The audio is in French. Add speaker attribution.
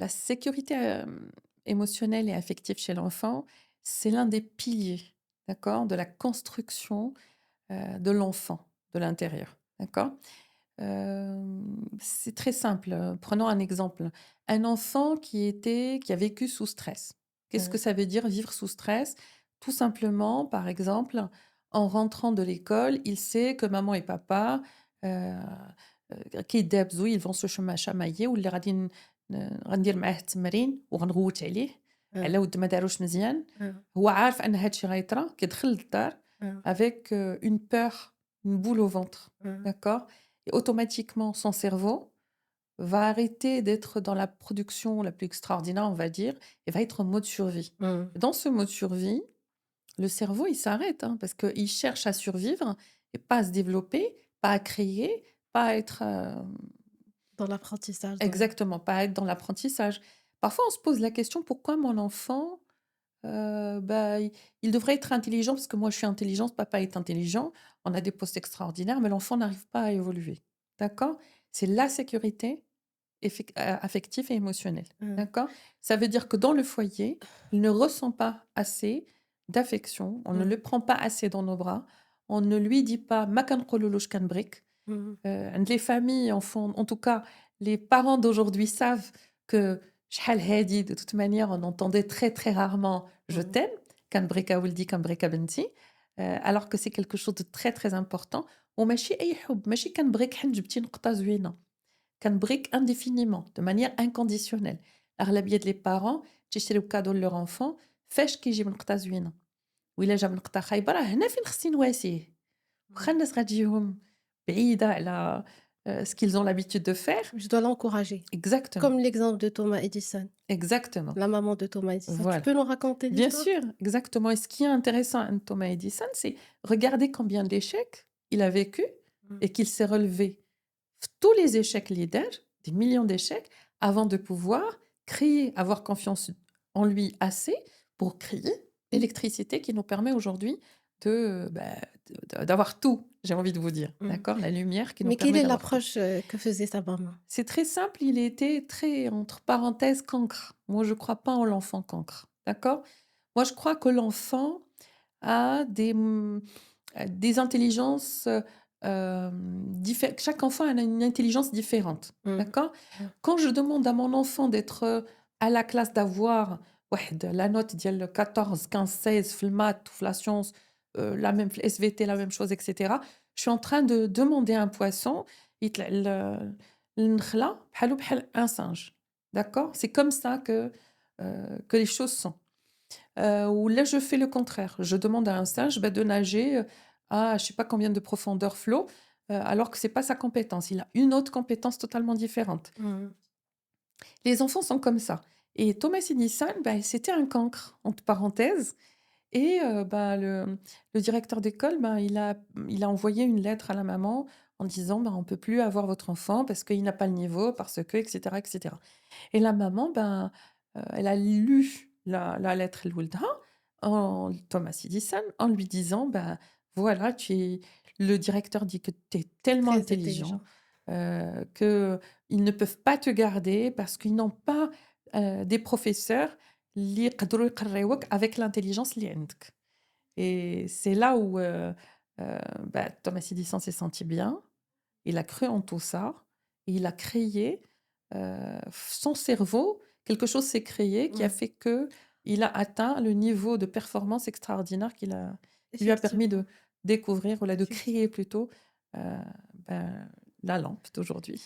Speaker 1: la sécurité, émotionnelle et affective chez l'enfant, c'est l'un des piliers, d'accord, de la construction, de l'enfant, de l'intérieur, d'accord? C'est très simple, prenons un exemple. Un enfant qui a vécu sous stress. Qu'est-ce que
Speaker 2: Mmh.
Speaker 1: ça veut dire vivre sous stress? Tout simplement, par exemple, en rentrant de l'école, il sait que maman et papa, heu كيدابزوا ils vont se chamailler واللي غندير معاه التمرين وغنغوت عليه
Speaker 2: آه،
Speaker 1: على ود ما داروش مزيان.
Speaker 2: آه،
Speaker 1: هو عارف أن هاد الشي غيطرا، كيدخل للدار
Speaker 2: آه،
Speaker 1: avec, une peur, une boule au ventre,
Speaker 2: آه،
Speaker 1: d'accord? Et automatiquement son cerveau va arrêter d'être dans la production la plus extraordinaire, on va dire, et va être en mode survie.
Speaker 2: mmh.
Speaker 1: Dans ce mode survie, le cerveau, il s'arrête, hein, parce qu'il cherche à survivre et pas à se développer, pas à créer, pas à être,
Speaker 2: Dans l'apprentissage, dans
Speaker 1: exactement, pas à être dans l'apprentissage. Parfois, on se pose la question: «Pourquoi mon enfant, bah, il devrait être intelligent parce que moi je suis intelligente, papa est intelligent, on a des postes extraordinaires, mais l'enfant n'arrive pas à évoluer». D'accord? C'est la sécurité affective et émotionnelle.
Speaker 2: mmh,
Speaker 1: D'accord? Ça veut dire que dans le foyer, il ne ressent pas assez d'affection, on ne
Speaker 2: mmh,
Speaker 1: le prend pas assez dans nos bras, on ne lui dit pas: «ما كنقولولوش كنبغيك».
Speaker 2: mmh,
Speaker 1: Les familles en tout cas, les parents d'aujourd'hui savent que شحال هادي, de toute manière, on entendait très, très rarement «je
Speaker 2: mmh.
Speaker 1: t'aime», كنبغيك أولدي كنبغيك أبنتي, alors que c'est quelque chose de très, très important. وماشي أي حُب، ماشي كنبغيك حيت جبتي نقطة زوينة، كنبغيك indéfiniment, de manière inconditionnelle. أغلبية les parents تيشريو كادو للور enfant فاش كيجيب نقطة زوينة، وإلا جاب نقطة خايبة راه هنا فين خصني نواسيه. واخا
Speaker 2: Mmh.
Speaker 1: الناس غتجيهم بعيدة على ce qu'ils ont l'habitude de faire.
Speaker 2: Je dois l'encourager.
Speaker 1: Exactement,
Speaker 2: Comme l'exemple de Thomas Edison,
Speaker 1: exactement.
Speaker 2: la maman de Thomas Edison. Tu
Speaker 1: Voilà.
Speaker 2: peux nous raconter
Speaker 1: Bien
Speaker 2: l'histoire?
Speaker 1: sûr, exactement, et ce qui est intéressant à Thomas Edison, c'est regarder combien d'échecs il a vécu
Speaker 2: Mmh.
Speaker 1: et qu'il s'est relevé tous les échecs leaders, des millions d'échecs, avant de pouvoir créer, avoir confiance en lui assez pour créer l'électricité qui nous permet aujourd'hui de, bah, d'avoir tout, j'ai envie de vous dire,
Speaker 2: Mmh.
Speaker 1: d'accord? La lumière qui nous
Speaker 2: Mais quelle
Speaker 1: permet
Speaker 2: est
Speaker 1: d'avoir tout.
Speaker 2: l'approche, que faisait sa maman?
Speaker 1: C'est très simple, il était très, entre parenthèses, cancre. Moi, je ne crois pas en l'enfant cancre, d'accord? Moi, je crois que l'enfant a des intelligences, chaque enfant a une intelligence différente,
Speaker 2: Mmh.
Speaker 1: d'accord?
Speaker 2: Mmh.
Speaker 1: Quand je demande à mon enfant d'être, à la classe, d'avoir واحد la note ديال 14, 15, 16 في الmaths ou في la science, la même في الSVT, la même chose et cetera, je suis en train de demander à un poisson يطلع النخلة بحالو بحال un singe, d'accord? C'est comme ça que les choses sont. Ou là, je fais le contraire. Je demande à un singe, bah, de nager, à je sais pas combien de profondeur flot, alors que c'est pas sa compétence. Il a une autre compétence totalement différente.
Speaker 2: Mmh.
Speaker 1: Les enfants sont comme ça, et Thomas Edison, bah, c'était un cancre, entre parenthèses, et bah, le directeur d'école, ben, il a envoyé une lettre à la maman en disant: «Ben, on peut plus avoir votre enfant parce qu'il n'a pas le niveau, parce que» et cetera et cetera. Et la maman, ben, elle a lu la lettre لولدها, Thomas Edison, en lui disant: «Ben, voilà, le directeur dit que tu es tellement
Speaker 2: Très
Speaker 1: intelligent,
Speaker 2: intelligent.
Speaker 1: qu'ils ne peuvent pas te garder parce qu'ils n'ont pas, des professeurs اللي يقدروا يقريوك avec l'intelligence اللي عندك». Et c'est là où, bah, Thomas Edison s'est senti bien. Il a cru en tout ça et il a créé, son cerveau, quelque chose s'est créé qui a
Speaker 2: Mmh.
Speaker 1: fait que il a atteint le niveau de performance extraordinaire qui lui a permis de
Speaker 2: Effectivement,
Speaker 1: découvrir, ou là, de créer
Speaker 2: effectivement.
Speaker 1: plutôt, ben, la lampe d'aujourd'hui.